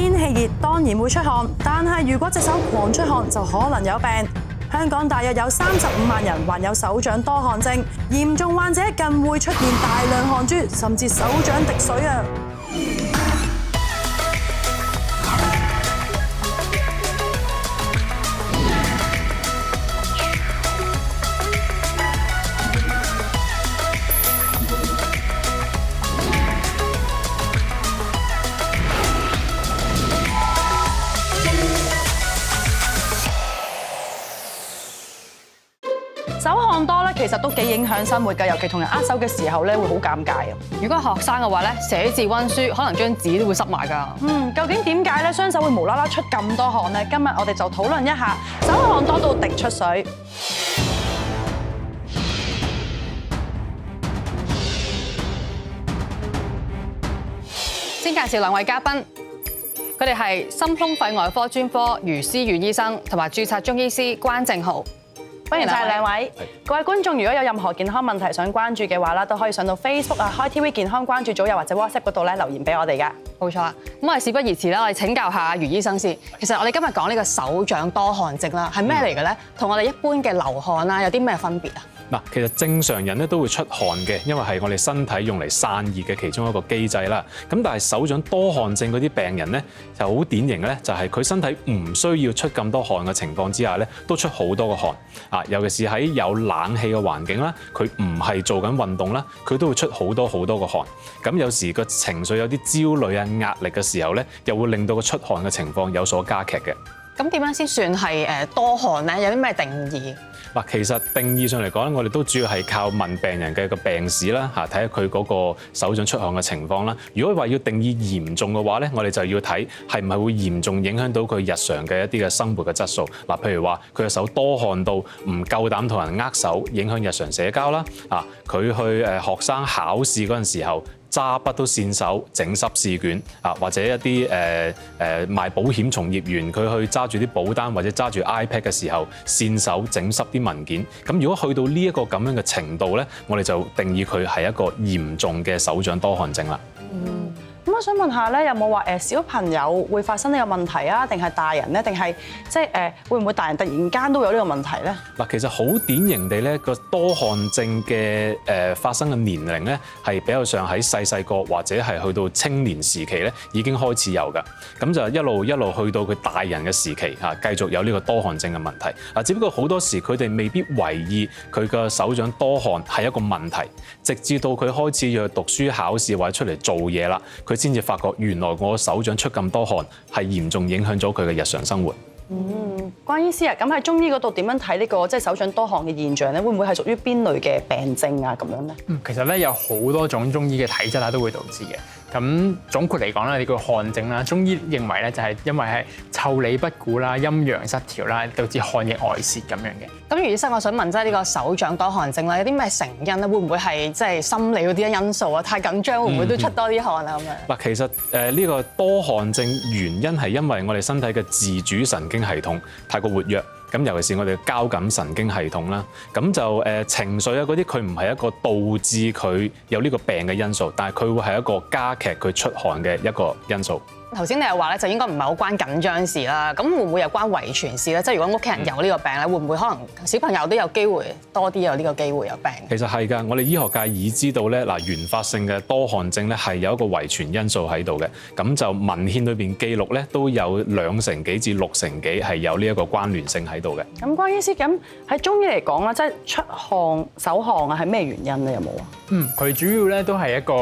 天氣熱當然會出汗，但係如果隻手狂出汗就可能有病。香港大約有35萬人患有手掌多汗症，嚴重患者更會出現大量汗珠，甚至手掌滴水啊！手汗多咧，其實都幾影響生活㗎，尤其同人握手嘅時候咧，會好尷尬啊！如果係學生嘅話咧，寫字溫書可能張紙都會濕埋㗎。究竟點解咧雙手會無啦啦出咁多汗呢？今日我哋就討論一下手汗多到滴出水。先介紹兩位嘉賓，佢哋係心胸肺外科專科余思遠醫生同埋註冊中醫師關正豪。歡迎晒兩位。各位觀眾，如果有任何健康問題想關注嘅話啦，都可以上到 Facebook 啊、開 TV 健康關注組又或者 WhatsApp 嗰度咧留言俾我哋噶。冇錯啦。咁我哋事不宜遲啦，我哋請教下余醫生先。其實我哋今日講呢個手掌多汗症啦，係咩嚟嘅咧？同我哋一般嘅流汗啦，有啲咩分別啊？嗱，其實正常人咧都會出汗嘅，因為係我哋身體用嚟散熱嘅其中一個機制啦。咁但係手掌多汗症嗰啲病人咧，就好典型嘅咧，就係佢身體唔需要出咁多汗嘅情況之下咧，都出好多個汗啊！尤其是喺有冷氣嘅環境啦，佢唔係做緊運動啦，佢都會出好多個汗。咁有時個情緒有啲焦慮啊、壓力嘅時候咧，又會令到個出汗嘅情況有所加劇嘅。咁點樣先算係多汗咧？有啲咩定義？嗱，其實定義上嚟講咧，我哋都主要係靠問病人嘅個病史啦，睇下佢嗰個手掌出汗嘅情況啦。如果話要定義嚴重嘅話咧，我哋就要睇係唔係會嚴重影響到佢日常嘅一啲嘅生活嘅質素。嗱，譬如話佢嘅手多汗到唔夠膽同人握手，影響日常社交啦。佢去學生考試嗰陣時候，揸筆都跣手，整濕試卷啊，或者一啲賣保險從業員，佢去揸住啲保單或者揸住 iPad 嘅時候，跣手整濕啲文件。咁如果去到呢一個咁樣嘅程度咧，我哋就定義佢係一個嚴重嘅手掌多汗症啦。咁我想問下咧，有冇話小朋友會發生呢個問題啊？定係大人咧？定係即係會唔會大人突然間都有呢個問題咧？嗱，其實好典型地咧，個多汗症嘅發生嘅年齡咧，係比較上喺細個或者係去到青年時期咧已經開始有㗎。咁就一路去到佢大人嘅時期嚇，繼續有呢個多汗症嘅問題。嗱，只不過好多時佢哋未必為意佢個手掌多汗係一個問題，直至到佢開始要去讀書考試或者出嚟做嘢啦，佢先至發覺原來我手掌出咁多汗係嚴重影響咗佢嘅日常生活。關醫師啊，咁喺中醫嗰度點樣睇呢個即係手掌多汗嘅現象咧？會唔會係屬於邊類嘅病症啊？咁樣咧？其實咧有好多種中醫嘅體質都會導致嘅。咁總括嚟講咧，呢個汗症啦，中醫認為咧就係因為係腠理不固啦、陰陽失調啦，導致汗液外泄咁樣嘅。咁余醫生，我想問即係呢個手掌多汗症啦，有啲咩成因咧？會唔會係即係心理嗰啲因素啊？太緊張會唔會都出多啲汗啊？咁樣嗱，其實呢個多汗症原因係因為我哋身體嘅自主神經系統太過活躍。咁尤其是我哋嘅交感神經系統啦，咁就情緒啊嗰啲，佢唔係一個導致佢有呢個病嘅因素，但係佢會係一個加劇佢出汗嘅一個因素。頭先你又話咧，就應該唔係好關緊張事啦。咁會唔會有關遺傳事咧？即係如果屋企人有呢個病咧，會唔會可能小朋友都有機會多啲有呢個機會有病？其實係㗎，我哋醫學界已知道咧，嗱，原發性嘅多汗症咧係有一個遺傳因素喺度嘅。咁就文獻裏邊記錄咧都有2成幾至6成幾係有呢一個關聯性喺度嘅。咁關醫師，咁喺中醫嚟講啦，即係出汗、手汗啊，係咩原因咧？有冇啊？佢主要咧都係一個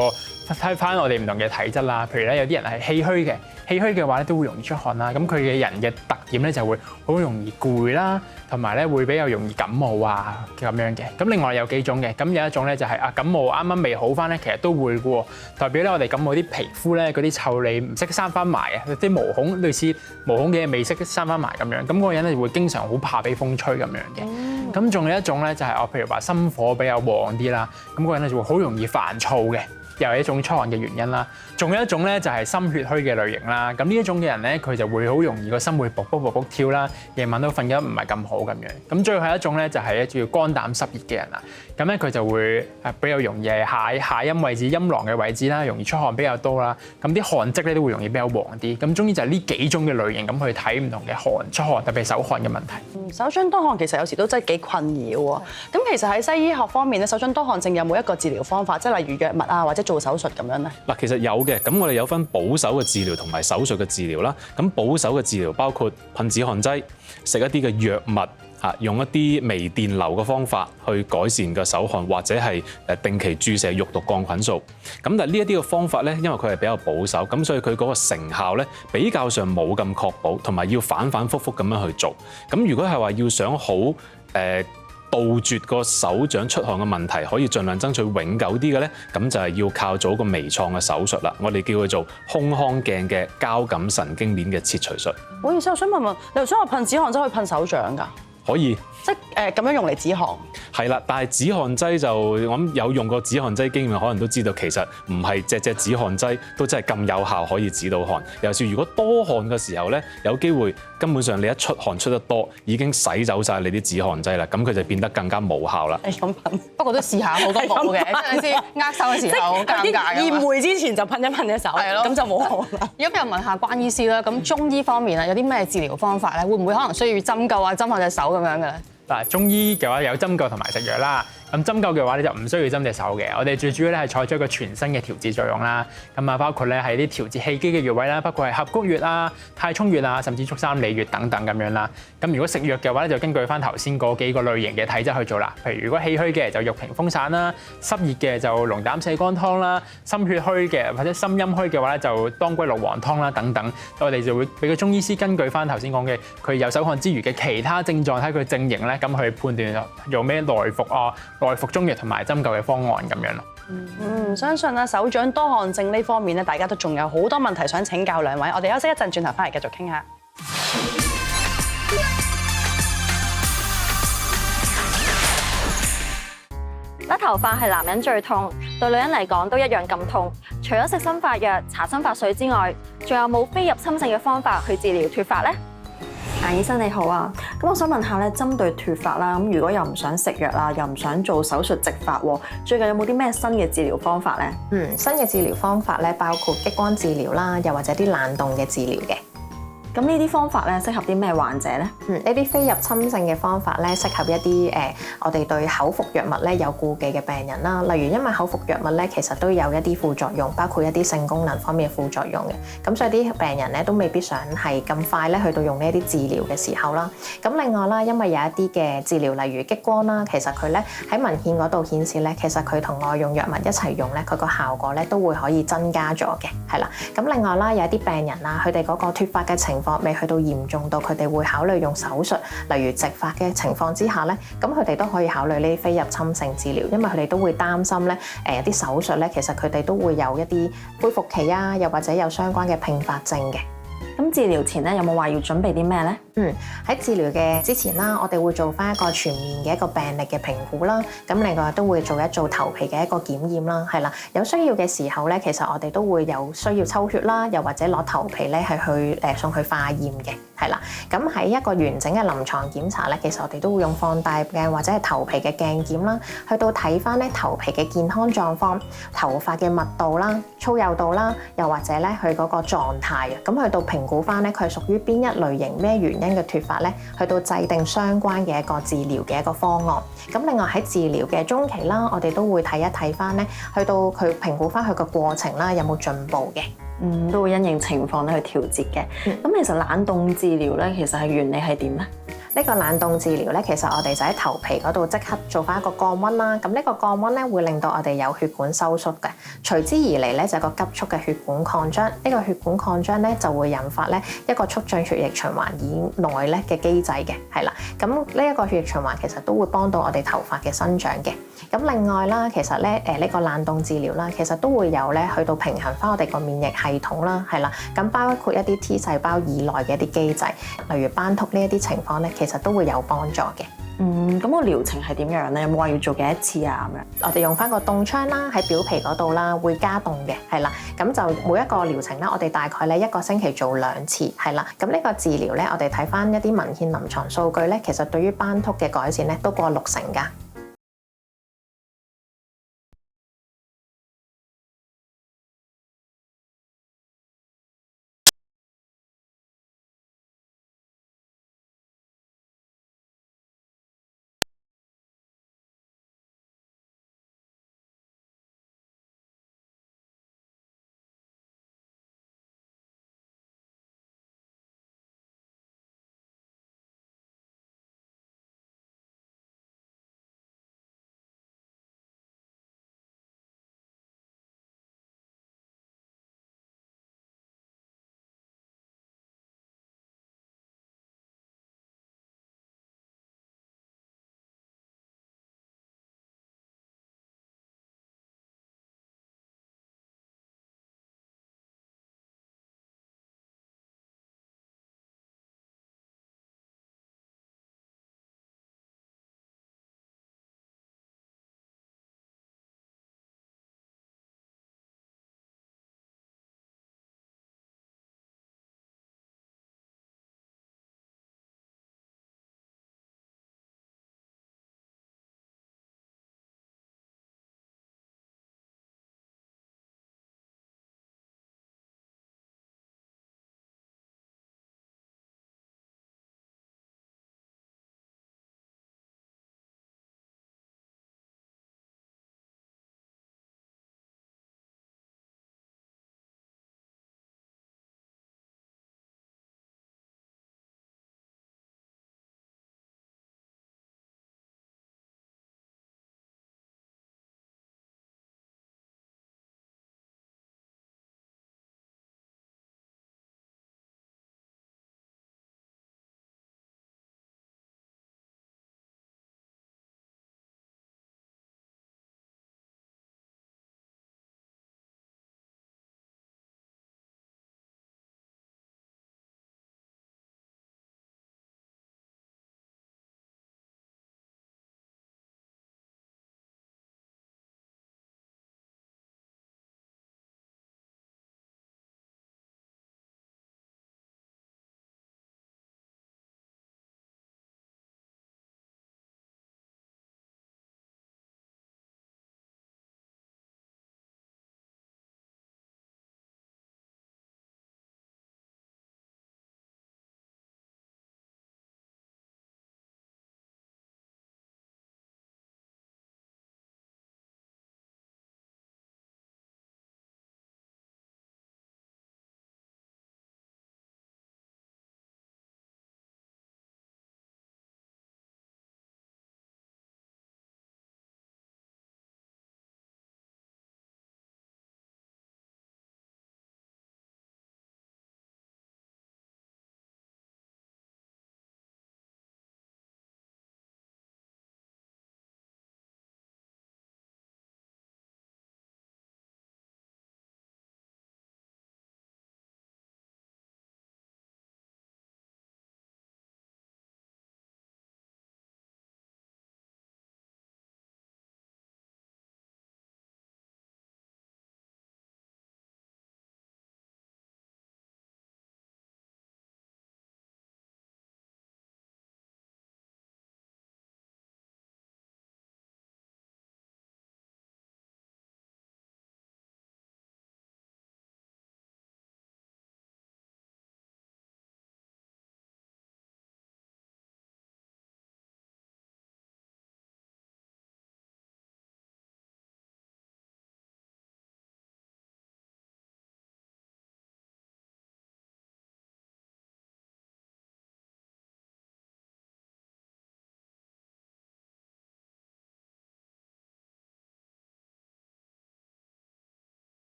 睇翻我哋唔同嘅體質啦。譬如咧有啲人係氣虛嘅，氣虛嘅話咧都會容易出汗啦。咁佢嘅人嘅特點咧就會好容易攰啦，同埋咧會比較容易感冒啊咁樣嘅。咁另外有幾種嘅，咁有一種咧就係感冒啱啱未好翻咧，其實都會嘅喎。代表咧我哋感冒啲皮膚咧嗰啲腠理唔識生翻埋啊，啲毛孔類似毛孔嘅未識生翻埋咁樣。咁嗰個人咧會經常好怕俾風吹咁樣嘅。咁仲有一種咧就係譬如話心火比較旺啲啦，咁嗰個人咧就會好容易煩躁嘅。又係一種出汗嘅原因啦。仲有一種咧就係心血虛嘅類型啦。咁呢一種嘅人咧，佢就會好容易個心會卜卜卜卜跳啦，夜晚都瞓得唔係咁好咁樣。咁最後一種咧就係叫肝膽濕熱嘅人啦。咁咧佢就會比較容易係下陰位置、陰囊嘅位置啦，容易出汗比較多啦。咁啲汗漬咧都會容易比較黃啲。咁中醫就係呢幾種嘅類型咁去睇唔同嘅出汗，特別係手汗嘅問題。手掌多汗其實有時都真係幾困擾喎。咁其實喺西醫學方面咧，手掌多汗症有冇一個治療方法，即係例如藥物啊，或者做手術咁樣咧？嗱，其實有嘅。咁我哋有分保守嘅治療同埋手術嘅治療啦。咁保守嘅治療包括噴止汗劑、食一啲嘅藥物。用一啲微電流嘅方法去改善個手汗，或者係定期注射肉毒桿菌素。咁但係呢一啲嘅方法咧，因為佢係比較保守，咁所以佢嗰個成效咧比較上冇咁確保，同埋要反反覆覆咁樣去做。咁如果係話要想好杜絕個手掌出汗嘅問題，可以盡量爭取永久啲嘅咧，咁就係要靠做一個微創嘅手術啦。我哋叫佢做胸腔鏡嘅交感神經鏈嘅切除術。唔好意思，我想問問，你頭先話噴止汗劑可以噴手掌㗎？可以，即係咁樣用嚟止汗。係啦，但係止汗劑就我諗有用過止汗劑經驗，可能都知道其實唔係隻止汗劑都真係咁有效可以止到汗。尤其是如果多汗嘅時候咧，有機會根本上你一出汗出得多，已經洗走晒你啲止汗劑啦，咁佢就變得更加無效啦。係咁噴，不過都試下好多冇嘅，即係先握手嘅時候好尷尬㗎嘛。宴會之前就噴一噴隻手，係咯，咁就冇汗啦。如果又問下關醫師啦，咁中醫方面啊，有啲咩治療方法咧？會唔會可能需要針灸啊、針下隻手咁樣嘅咧？嗱，中醫嘅話有針灸同埋食藥啦。咁針灸嘅話咧就唔需要針隻手嘅，我哋最主要咧係採取一個全身嘅調節作用啦。咁啊包括咧係啲調節氣機嘅穴位啦，包括係合谷穴啊、太沖穴啊，甚至足三里穴等等咁樣啦。咁如果食藥嘅話咧，就根據翻頭先嗰幾個類型嘅體質去做啦。譬如如果氣虛嘅就玉屏風散啦，濕熱嘅就龍膽瀉肝湯啦，心血虛嘅或者心陰虛嘅話咧就當歸六黃湯啦等等。我哋就會俾個中醫師根據翻頭先講嘅佢有手汗之餘嘅其他症狀，睇佢症型咧，咁去判斷用咩內服啊、內服中藥同埋針灸嘅方案咁樣咯。相信啊手掌多汗症呢方面咧，大家都仲有好多問題想請教兩位。我哋休息一陣，轉頭翻嚟繼續傾下。甩頭髮係男人最痛，對女人嚟講都一樣咁痛。除咗食生髮藥、搽生髮水之外，仲有冇非入侵性嘅方法去治療脫髮呢？顏醫生你好啊，咁我想問下咧，針對脫髮啦，咁如果又唔想食藥啦，又唔想做手術植髮喎，最近有冇啲咩新嘅治療方法咧？新嘅治療方法咧，包括激光治療啦，又或者啲冷凍嘅治療嘅。咁呢啲方法咧，適合啲咩患者咧？呢啲非入侵性嘅方法咧，適合一啲我哋對口服藥物咧有顧忌嘅病人啦。例如因為口服藥物咧，其實都有一啲副作用，包括一啲性功能方面嘅副作用嘅。咁所以啲病人咧都未必想係咁快咧去到用呢啲治療嘅時候啦。咁另外啦，因為有一啲嘅治療，例如激光啦，其實佢咧喺文獻嗰度顯示咧，其實佢同外用藥物一齊用咧，佢個效果咧都會可以增加咗嘅，係啦。咁另外啦，有一啲病人啦，佢哋嗰個脫髮嘅情況未去到嚴重到佢哋會考慮用手術，例如植髮嘅情況之下咧，咁佢哋都可以考慮呢啲非入侵性治療，因為佢哋都會擔心咧，啲手術咧其實佢哋都會有一啲恢復期啊，又或者有相關嘅併發症嘅。咁治療前咧有冇話要準備啲咩咧？喺治療嘅之前啦，我哋會做翻一個全面嘅一個病歷嘅評估啦。咁另外都會做一做頭皮嘅一個檢驗啦，係啦。有需要嘅時候咧，其實我哋都會有需要抽血啦，又或者攞頭皮咧係去送去化驗嘅，係啦。咁喺一個完整嘅臨床檢查咧，其實我哋都會用放大鏡或者係頭皮嘅鏡檢啦，去到睇翻咧頭皮嘅健康狀況、頭髮嘅密度啦、粗幼度啦，又或者咧佢嗰個狀態啊，咁去到評估翻咧佢係屬於邊一類型、咩原因嘅脫髮咧，去到制定相關嘅一個治療嘅一個方案。咁另外喺治療嘅中期啦，我哋都會睇一睇翻咧，去到佢評估翻佢個過程啦，有冇進步嘅。都會因應情況咧去調節嘅。咁其實冷凍治療咧，其實係原理係點咧？呢個冷凍治療咧，其實我哋就喺頭皮嗰度即刻做翻一個降溫啦。咁呢個降溫咧會令到我哋有血管收縮嘅，隨之而嚟咧就係個急速嘅血管擴張。呢個血管擴張咧就會引發咧一個促進血液循環以內咧嘅機制嘅，係啦。咁呢一個血液循環其實都會幫到我哋頭髮嘅生長嘅。咁另外啦，其實咧呢個冷凍治療啦，其實都會有咧去到平衡翻我哋個免疫系統啦，係啦。咁包括一啲 T 細胞以內嘅一啲機制，例如斑禿呢一啲情況咧，其實都會有幫助嘅。咁個療程係點樣咧？有冇話要做幾多次啊？咁樣我哋用翻個凍槍啦，喺表皮嗰度啦，會加凍嘅，係啦。咁就每一個療程咧，我哋大概咧1個星期做2次，係啦。咁呢個治療咧，我哋睇翻一啲文獻臨床數據咧，其實對於斑禿嘅改善咧都過60%㗎。